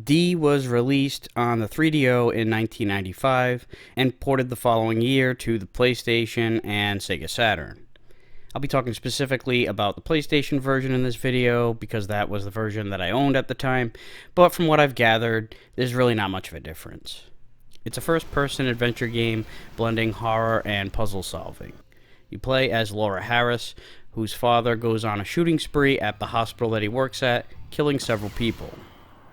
D was released on the 3DO in 1995 and ported the following year to the PlayStation and Sega Saturn. I'll be talking specifically about the PlayStation version in this video because that was the version that I owned at the time, but from what I've gathered, there's really not much of a difference. It's a first-person adventure game blending horror and puzzle solving. You play as Laura Harris, whose father goes on a shooting spree at the hospital that he works at, killing several people.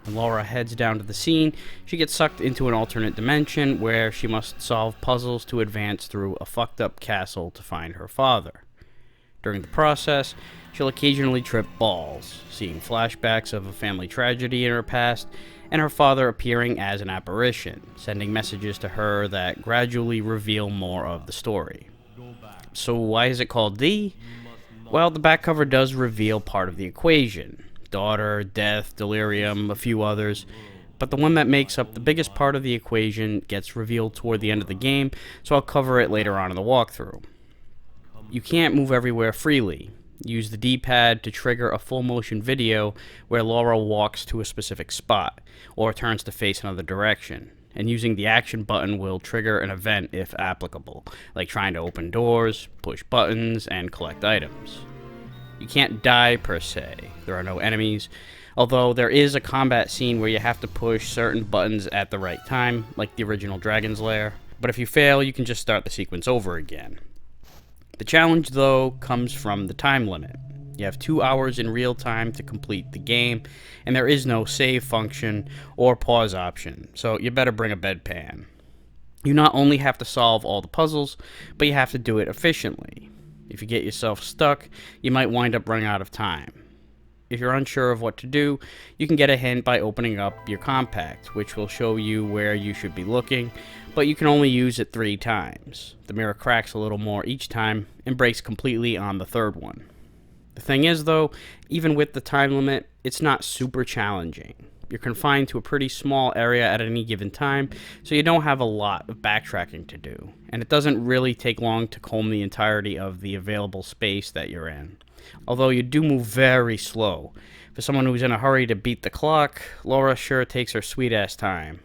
When Laura heads down to the scene, she gets sucked into an alternate dimension where she must solve puzzles to advance through a fucked-up castle to find her father. During the process, she'll occasionally trip balls, seeing flashbacks of a family tragedy in her past, and her father appearing as an apparition, sending messages to her that gradually reveal more of the story. So why is it called D? Well, the back cover does reveal part of the equation. Daughter, death, delirium, a few others. But the one that makes up the biggest part of the equation gets revealed toward the end of the game, so I'll cover it later on in the walkthrough. You can't move everywhere freely. Use the D-pad to trigger a full motion video where Laura walks to a specific spot, or turns to face another direction. And using the action button will trigger an event if applicable, like trying to open doors, push buttons, and collect items. You can't die per se, there are no enemies, although there is a combat scene where you have to push certain buttons at the right time, like the original Dragon's Lair, but if you fail, you can just start the sequence over again. The challenge, though, comes from the time limit. You have 2 hours in real time to complete the game, and there is no save function or pause option, so you better bring a bedpan. You not only have to solve all the puzzles, but you have to do it efficiently. If you get yourself stuck, you might wind up running out of time. If you're unsure of what to do, you can get a hint by opening up your compact, which will show you where you should be looking, but you can only use it 3 times. The mirror cracks a little more each time and breaks completely on the third one. The thing is, though, even with the time limit, it's not super challenging. You're confined to a pretty small area at any given time, so you don't have a lot of backtracking to do, and it doesn't really take long to comb the entirety of the available space that you're in. Although you do move very slow. For someone who's in a hurry to beat the clock, Laura sure takes her sweet-ass time.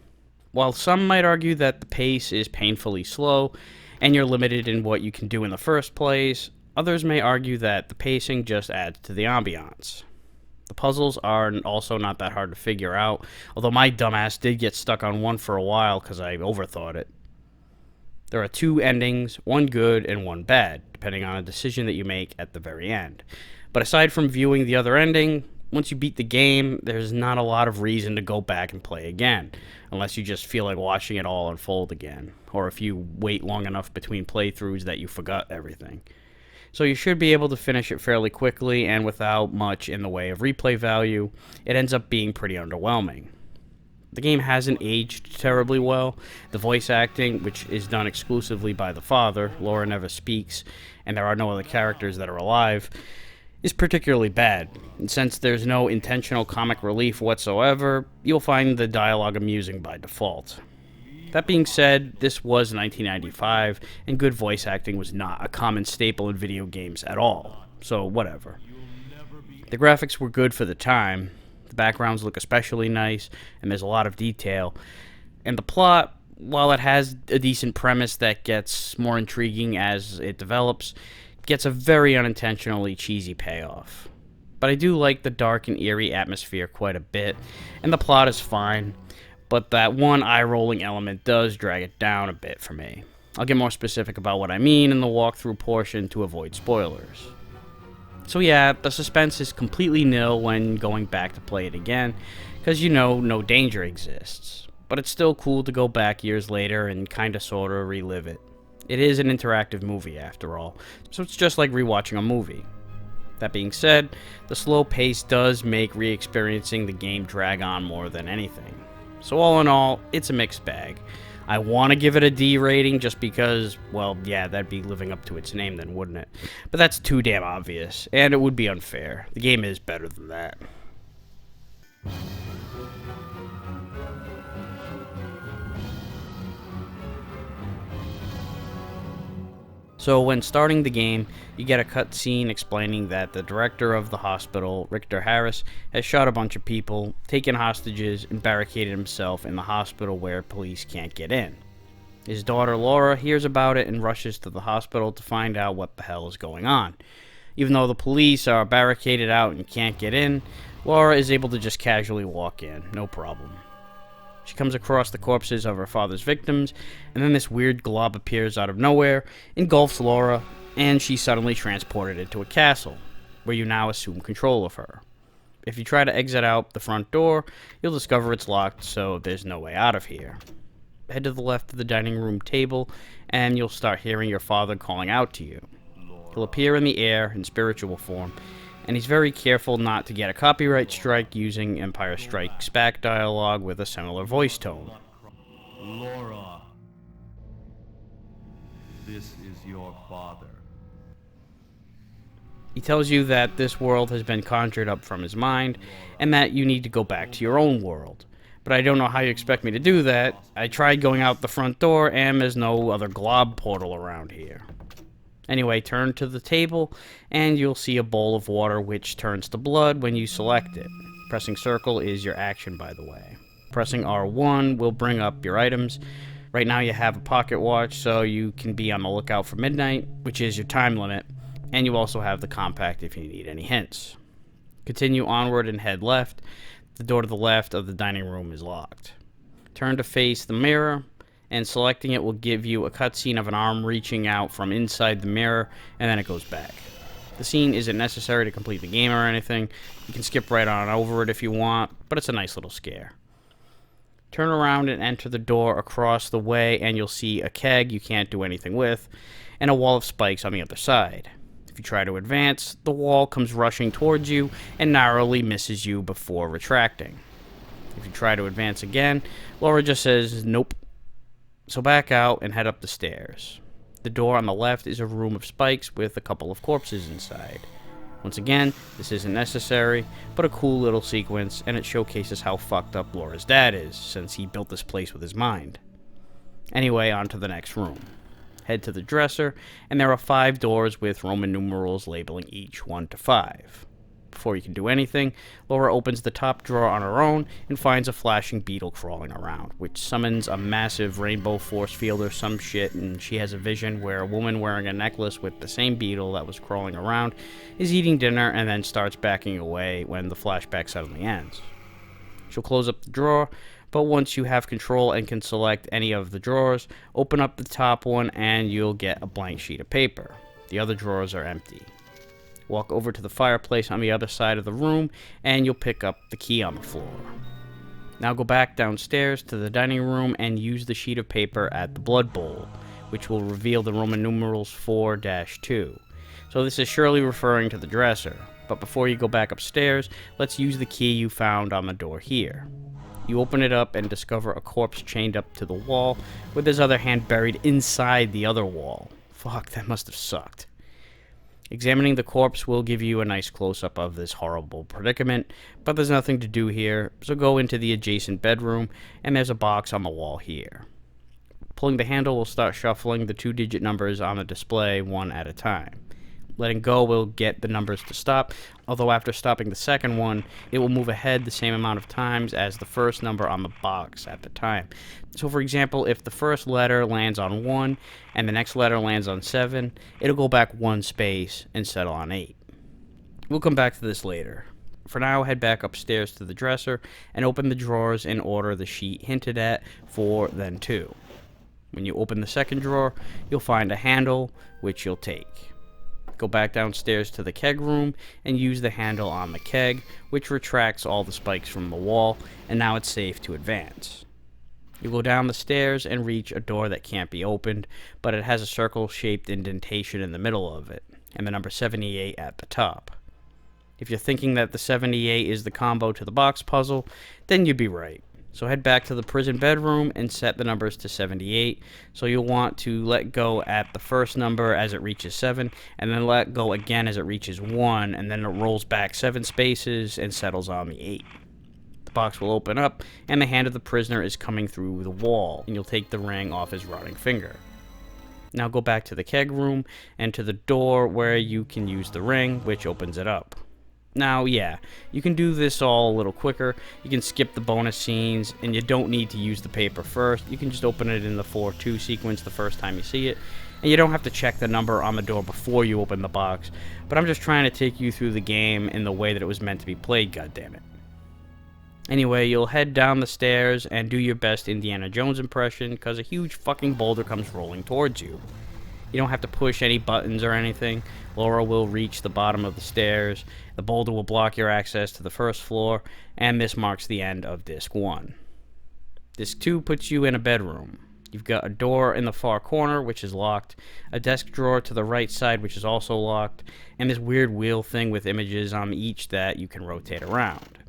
While some might argue that the pace is painfully slow, and you're limited in what you can do in the first place, others may argue that the pacing just adds to the ambiance. The puzzles are also not that hard to figure out, although my dumbass did get stuck on one for a while because I overthought it. There are 2 endings, one good and one bad, depending on a decision that you make at the very end. But aside from viewing the other ending, once you beat the game, there's not a lot of reason to go back and play again, unless you just feel like watching it all unfold again, or if you wait long enough between playthroughs that you forgot everything. So you should be able to finish it fairly quickly, and without much in the way of replay value, it ends up being pretty underwhelming. The game hasn't aged terribly well. The voice acting, which is done exclusively by the father, Laura never speaks, and there are no other characters that are alive, is particularly bad. And since there's no intentional comic relief whatsoever, you'll find the dialogue amusing by default. That being said, this was 1995, and good voice acting was not a common staple in video games at all, so whatever. The graphics were good for the time, the backgrounds look especially nice, and there's a lot of detail, and the plot, while it has a decent premise that gets more intriguing as it develops, gets a very unintentionally cheesy payoff. But I do like the dark and eerie atmosphere quite a bit, and the plot is fine, but that one eye-rolling element does drag it down a bit for me. I'll get more specific about what I mean in the walkthrough portion to avoid spoilers. So yeah, the suspense is completely nil when going back to play it again, because you know no danger exists. But it's still cool to go back years later and kinda sorta relive it. It is an interactive movie after all, so it's just like rewatching a movie. That being said, the slow pace does make re-experiencing the game drag on more than anything. So all in all, it's a mixed bag. I want to give it a D rating just because, well, yeah, that'd be living up to its name then, wouldn't it? But that's too damn obvious, and it would be unfair. The game is better than that. So when starting the game, you get a cutscene explaining that the director of the hospital, Richter Harris, has shot a bunch of people, taken hostages, and barricaded himself in the hospital where police can't get in. His daughter Laura hears about it and rushes to the hospital to find out what the hell is going on. Even though the police are barricaded out and can't get in, Laura is able to just casually walk in, no problem. She comes across the corpses of her father's victims, and then this weird glob appears out of nowhere, engulfs Laura, and she's suddenly transported into a castle, where you now assume control of her. If you try to exit out the front door, you'll discover it's locked, so there's no way out of here. Head to the left of the dining room table, and you'll start hearing your father calling out to you. He'll appear in the air in spiritual form, and he's very careful not to get a copyright strike using Empire Strikes Back dialogue with a similar voice tone. Laura, this is your father. He tells you that this world has been conjured up from his mind, and that you need to go back to your own world. But I don't know how you expect me to do that. I tried going out the front door, and there's no other glob portal around here. Anyway, turn to the table, and you'll see a bowl of water which turns to blood when you select it. Pressing circle is your action, by the way. Pressing R1 will bring up your items. Right now you have a pocket watch, so you can be on the lookout for midnight, which is your time limit, and you also have the compact if you need any hints. Continue onward and head left. The door to the left of the dining room is locked. Turn to face the mirror, and selecting it will give you a cutscene of an arm reaching out from inside the mirror, and then it goes back. The scene isn't necessary to complete the game or anything. You can skip right on over it if you want, but it's a nice little scare. Turn around and enter the door across the way, and you'll see a keg you can't do anything with, and a wall of spikes on the other side. If you try to advance, the wall comes rushing towards you and narrowly misses you before retracting. If you try to advance again, Laura just says nope. So back out and head up the stairs. The door on the left is a room of spikes with a couple of corpses inside. Once again, this isn't necessary, but a cool little sequence, and it showcases how fucked up Laura's dad is, since he built this place with his mind. Anyway, on to the next room. Head to the dresser, and there are 5 doors with Roman numerals labeling each 1 to 5. Before you can do anything, Laura opens the top drawer on her own and finds a flashing beetle crawling around, which summons a massive rainbow force field or some shit, and she has a vision where a woman wearing a necklace with the same beetle that was crawling around is eating dinner and then starts backing away when the flashback suddenly ends. She'll close up the drawer, but once you have control and can select any of the drawers, open up the top one and you'll get a blank sheet of paper. The other drawers are empty. Walk over to the fireplace on the other side of the room, and you'll pick up the key on the floor. Now go back downstairs to the dining room and use the sheet of paper at the blood bowl, which will reveal the Roman numerals 4-2. So this is surely referring to the dresser, but before you go back upstairs, let's use the key you found on the door here. You open it up and discover a corpse chained up to the wall, with his other hand buried inside the other wall. Fuck, that must have sucked. Examining the corpse will give you a nice close-up of this horrible predicament, but there's nothing to do here, so go into the adjacent bedroom, and there's a box on the wall here. Pulling the handle will start shuffling the 2-digit numbers on the display one at a time. Letting go will get the numbers to stop, although after stopping the second one, it will move ahead the same amount of times as the first number on the box at the time. So for example, if the first letter lands on 1 and the next letter lands on 7, it'll go back 1 space and settle on 8. We'll come back to this later. For now, head back upstairs to the dresser and open the drawers in order the sheet hinted at 4, then 2. When you open the second drawer, you'll find a handle, which you'll take. Go back downstairs to the keg room and use the handle on the keg, which retracts all the spikes from the wall, and now it's safe to advance. You go down the stairs and reach a door that can't be opened, but it has a circle-shaped indentation in the middle of it, and the number 78 at the top. If you're thinking that the 78 is the combo to the box puzzle, then you'd be right. So head back to the prison bedroom and set the numbers to 78. So you'll want to let go at the first number as it reaches 7, and then let go again as it reaches 1, and then it rolls back 7 spaces and settles on the 8. The box will open up, and the hand of the prisoner is coming through the wall, and you'll take the ring off his rotting finger. Now go back to the keg room and to the door where you can use the ring, which opens it up. Now, yeah, you can do this all a little quicker. You can skip the bonus scenes, and you don't need to use the paper first. You can just open it in the 4-2 sequence the first time you see it, and you don't have to check the number on the door before you open the box. But I'm just trying to take you through the game in the way that it was meant to be played, goddammit. Anyway, you'll head down the stairs and do your best Indiana Jones impression, because a huge fucking boulder comes rolling towards you. You don't have to push any buttons or anything. Laura will reach the bottom of the stairs, the boulder will block your access to the first floor, and this marks the end of Disc 1. Disc 2 puts you in a bedroom. You've got a door in the far corner, which is locked, a desk drawer to the right side, which is also locked, and this weird wheel thing with images on each that you can rotate around.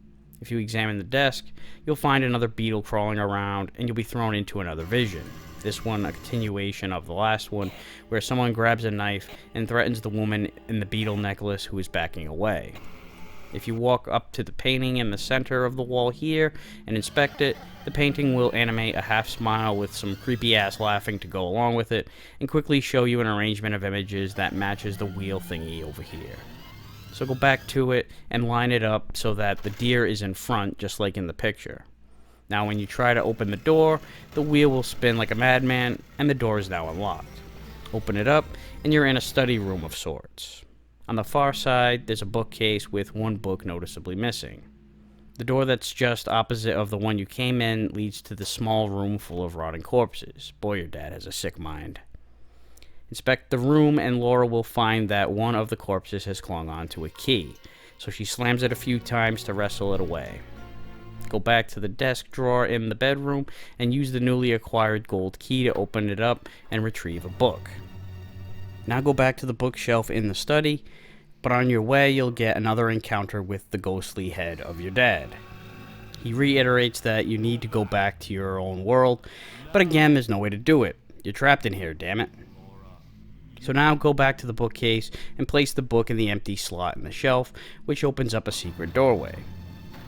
If you examine the desk, you'll find another beetle crawling around, and you'll be thrown into another vision. This one a continuation of the last one, where someone grabs a knife and threatens the woman in the beetle necklace who is backing away. If you walk up to the painting in the center of the wall here and inspect it, the painting will animate a half smile with some creepy ass laughing to go along with it, and quickly show you an arrangement of images that matches the wheel thingy over here. So go back to it and line it up so that the deer is in front, just like in the picture. Now when you try to open the door, the wheel will spin like a madman, and the door is now unlocked. Open it up, and you're in a study room of sorts. On the far side, there's a bookcase with one book noticeably missing. The door that's just opposite of the one you came in leads to the small room full of rotting corpses. Boy, your dad has a sick mind. Inspect the room, and Laura will find that one of the corpses has clung onto a key, so she slams it a few times to wrestle it away. Go back to the desk drawer in the bedroom and use the newly acquired gold key to open it up and retrieve a book. Now go back to the bookshelf in the study, but on your way you'll get another encounter with the ghostly head of your dad. He reiterates that you need to go back to your own world, but again there's no way to do it. You're trapped in here, damn it. So now go back to the bookcase and place the book in the empty slot in the shelf, which opens up a secret doorway.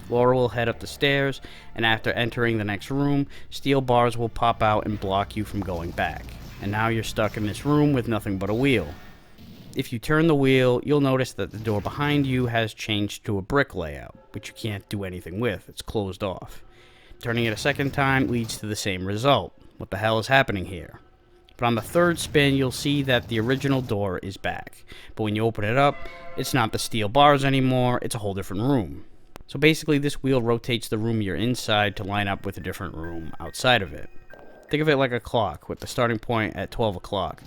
Laura will head up the stairs, and after entering the next room, steel bars will pop out and block you from going back. And now you're stuck in this room with nothing but a wheel. If you turn the wheel, you'll notice that the door behind you has changed to a brick layout, which you can't do anything with. It's closed off. Turning it a second time leads to the same result. What the hell is happening here? But on the third spin, you'll see that the original door is back. But when you open it up, it's not the steel bars anymore, it's a whole different room. So basically this wheel rotates the room you're inside to line up with a different room outside of it. Think of it like a clock, with the starting point at 12 o'clock.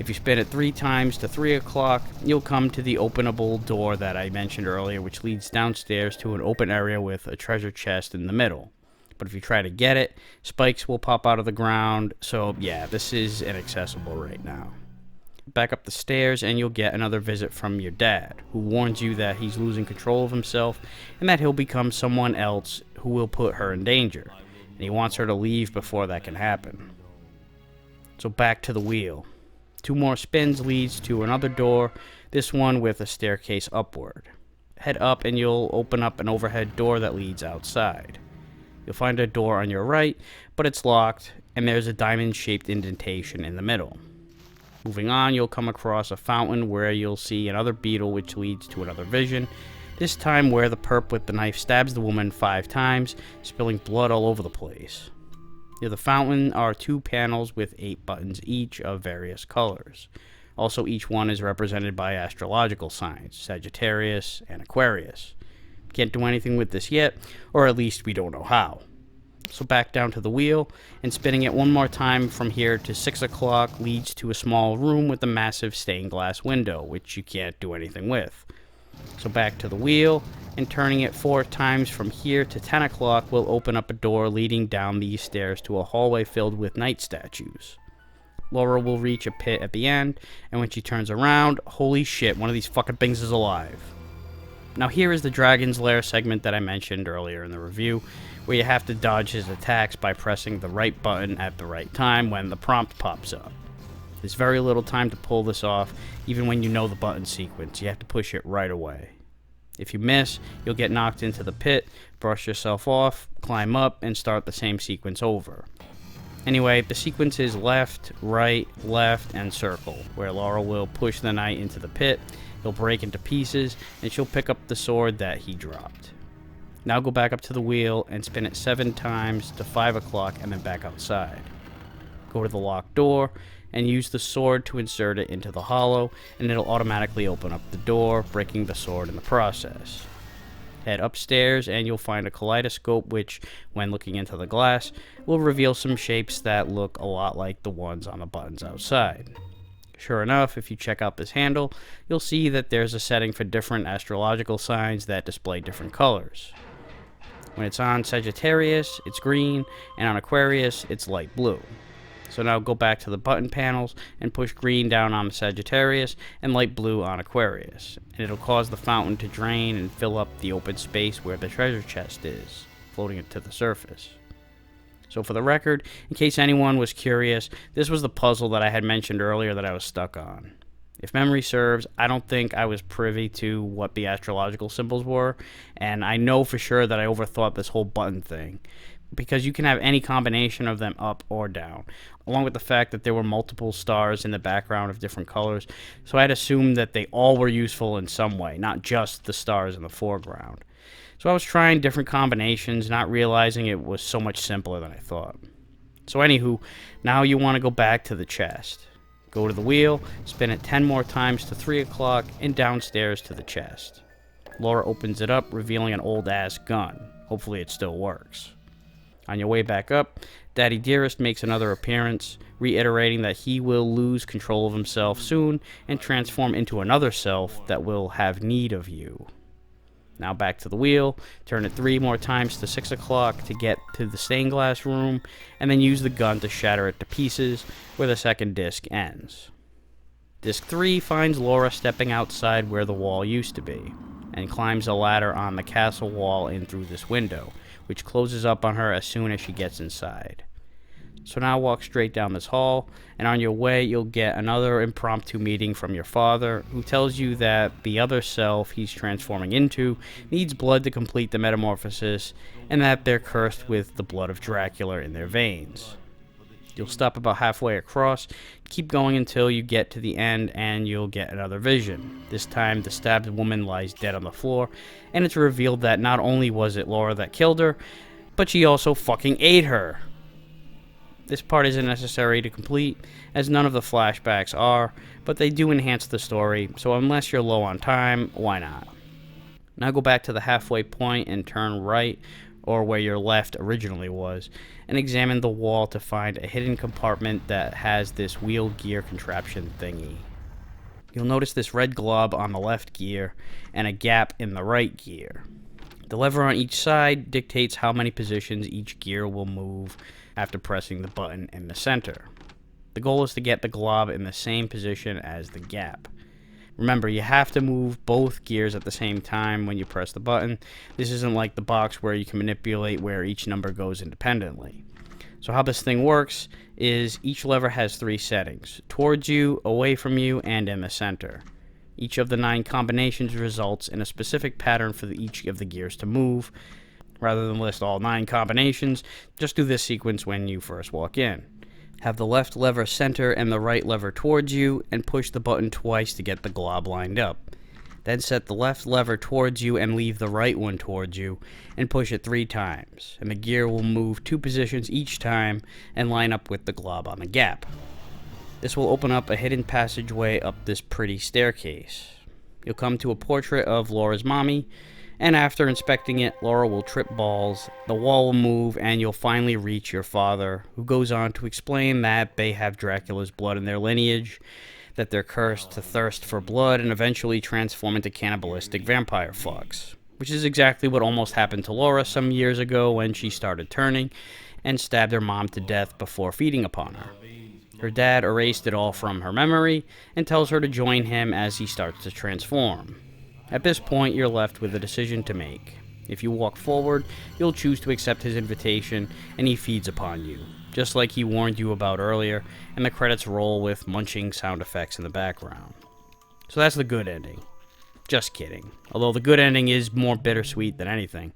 If you spin it 3 times to 3 o'clock, you'll come to the openable door that I mentioned earlier, which leads downstairs to an open area with a treasure chest in the middle. But if you try to get it, spikes will pop out of the ground, so yeah, this is inaccessible right now. Back up the stairs and you'll get another visit from your dad, who warns you that he's losing control of himself and that he'll become someone else who will put her in danger, and he wants her to leave before that can happen. So back to the wheel. 2 more spins leads to another door, this one with a staircase upward. Head up and you'll open up an overhead door that leads outside. You'll find a door on your right, but it's locked, and there's a diamond-shaped indentation in the middle. Moving on, you'll come across a fountain where you'll see another beetle, which leads to another vision, this time where the perp with the knife stabs the woman 5 times, spilling blood all over the place. Near the fountain are 2 panels with 8 buttons each of various colors. Also, each one is represented by astrological signs, Sagittarius and Aquarius. Can't do anything with this yet, or at least we don't know how. So back down to the wheel, and spinning it 1 more time from here to 6 o'clock leads to a small room with a massive stained glass window, which you can't do anything with. So back to the wheel, and turning it 4 times from here to 10 o'clock will open up a door leading down these stairs to a hallway filled with night statues. Laura will reach a pit at the end, and when she turns around, holy shit, one of these fucking things is alive. Now here is the Dragon's Lair segment that I mentioned earlier in the review, where you have to dodge his attacks by pressing the right button at the right time when the prompt pops up. There's very little time to pull this off, even when you know the button sequence. You have to push it right away. If you miss, you'll get knocked into the pit, brush yourself off, climb up, and start the same sequence over. Anyway, the sequence is left, right, left, and circle, where Laura will push the knight into the pit, he'll break into pieces, and she'll pick up the sword that he dropped. Now go back up to the wheel and spin it 7 times to 5 o'clock and then back outside. Go to the locked door and use the sword to insert it into the hollow, and it'll automatically open up the door, breaking the sword in the process. Head upstairs and you'll find a kaleidoscope which, when looking into the glass, will reveal some shapes that look a lot like the ones on the buttons outside. Sure enough, if you check out this handle, you'll see that there's a setting for different astrological signs that display different colors. When it's on Sagittarius, it's green, and on Aquarius, it's light blue. So now go back to the button panels and push green down on the Sagittarius and light blue on Aquarius, and it'll cause the fountain to drain and fill up the open space where the treasure chest is, floating it to the surface. So for the record, in case anyone was curious, this was the puzzle that I had mentioned earlier that I was stuck on. If memory serves, I don't think I was privy to what the astrological symbols were, and I know for sure that I overthought this whole button thing, because you can have any combination of them up or down, along with the fact that there were multiple stars in the background of different colors, so I had assumed that they all were useful in some way, not just the stars in the foreground. So I was trying different combinations, not realizing it was so much simpler than I thought. So anywho, now you want to go back to the chest. Go to the wheel, spin it 10 more times to 3 o'clock, and downstairs to the chest. Laura opens it up, revealing an old-ass gun. Hopefully it still works. On your way back up, Daddy Dearest makes another appearance, reiterating that he will lose control of himself soon and transform into another self that will have need of you. Now back to the wheel, turn it 3 more times to 6 o'clock to get to the stained glass room, and then use the gun to shatter it to pieces where the second disc ends. Disc 3 finds Laura stepping outside where the wall used to be, and climbs a ladder on the castle wall in through this window, which closes up on her as soon as she gets inside. So now walk straight down this hall, and on your way you'll get another impromptu meeting from your father, who tells you that the other self he's transforming into needs blood to complete the metamorphosis, and that they're cursed with the blood of Dracula in their veins. You'll stop about halfway across, keep going until you get to the end, and you'll get another vision. This time the stabbed woman lies dead on the floor, and it's revealed that not only was it Laura that killed her, but she also fucking ate her. This part isn't necessary to complete, as none of the flashbacks are, but they do enhance the story, so unless you're low on time, why not? Now go back to the halfway point and turn right, or where your left originally was, and examine the wall to find a hidden compartment that has this wheel gear contraption thingy. You'll notice this red glob on the left gear, and a gap in the right gear. The lever on each side dictates how many positions each gear will move after pressing the button in the center. The goal is to get the glob in the same position as the gap. Remember, you have to move both gears at the same time when you press the button. This isn't like the box where you can manipulate where each number goes independently. So how this thing works is each lever has 3 settings: towards you, away from you, and in the center. Each of the 9 combinations results in a specific pattern for each of the gears to move. Rather than list all 9 combinations, just do this sequence when you first walk in. Have the left lever center and the right lever towards you, and push the button twice to get the glob lined up. Then set the left lever towards you and leave the right one towards you, and push it 3 times, and the gear will move 2 positions each time and line up with the glob on the gap. This will open up a hidden passageway up this pretty staircase. You'll come to a portrait of Laura's mommy, and after inspecting it, Laura will trip balls, the wall will move, and you'll finally reach your father, who goes on to explain that they have Dracula's blood in their lineage, that they're cursed to thirst for blood and eventually transform into cannibalistic vampire fucks, which is exactly what almost happened to Laura some years ago when she started turning and stabbed her mom to death before feeding upon her. Her dad erased it all from her memory and tells her to join him as he starts to transform. At this point, you're left with a decision to make. If you walk forward, you'll choose to accept his invitation, and he feeds upon you, just like he warned you about earlier, and the credits roll with munching sound effects in the background. So that's the good ending. Just kidding. Although the good ending is more bittersweet than anything.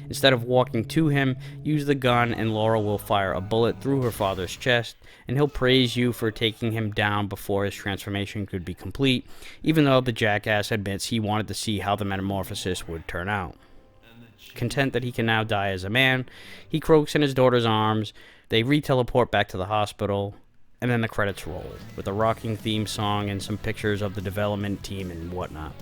Instead of walking to him, use the gun and Laura will fire a bullet through her father's chest, and he'll praise you for taking him down before his transformation could be complete, even though the jackass admits he wanted to see how the metamorphosis would turn out. Content that he can now die as a man, he croaks in his daughter's arms, they re-teleport back to the hospital, and then the credits roll, with a rocking theme song and some pictures of the development team and whatnot.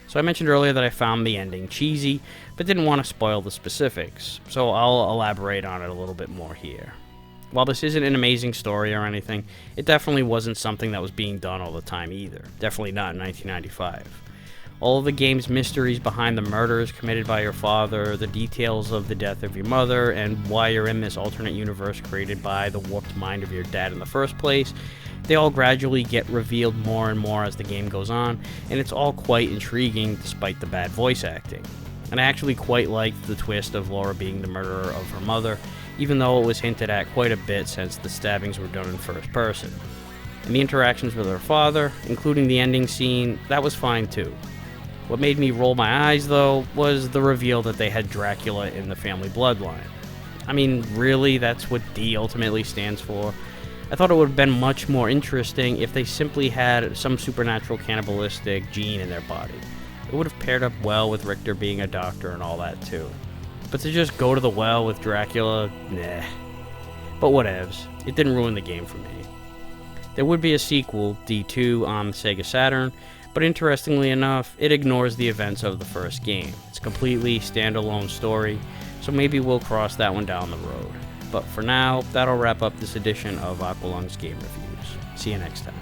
So I mentioned earlier that I found the ending cheesy, but didn't want to spoil the specifics, so I'll elaborate on it a little bit more here. While this isn't an amazing story or anything, it definitely wasn't something that was being done all the time either. Definitely not in 1995. All of the game's mysteries behind the murders committed by your father, the details of the death of your mother, and why you're in this alternate universe created by the warped mind of your dad in the first place, they all gradually get revealed more and more as the game goes on, and it's all quite intriguing despite the bad voice acting. And I actually quite liked the twist of Laura being the murderer of her mother, even though it was hinted at quite a bit since the stabbings were done in first person. And the interactions with her father, including the ending scene, that was fine too. What made me roll my eyes, though, was the reveal that they had Dracula in the family bloodline. I mean, really, that's what D ultimately stands for? I thought it would have been much more interesting if they simply had some supernatural cannibalistic gene in their body. It would have paired up well with Richter being a doctor and all that too. But to just go to the well with Dracula, nah. But whatevs, it didn't ruin the game for me. There would be a sequel, D2, on the Sega Saturn, but interestingly enough, it ignores the events of the first game. It's a completely standalone story, so maybe we'll cross that one down the road. But for now, that'll wrap up this edition of Aqualung's Game Reviews. See you next time.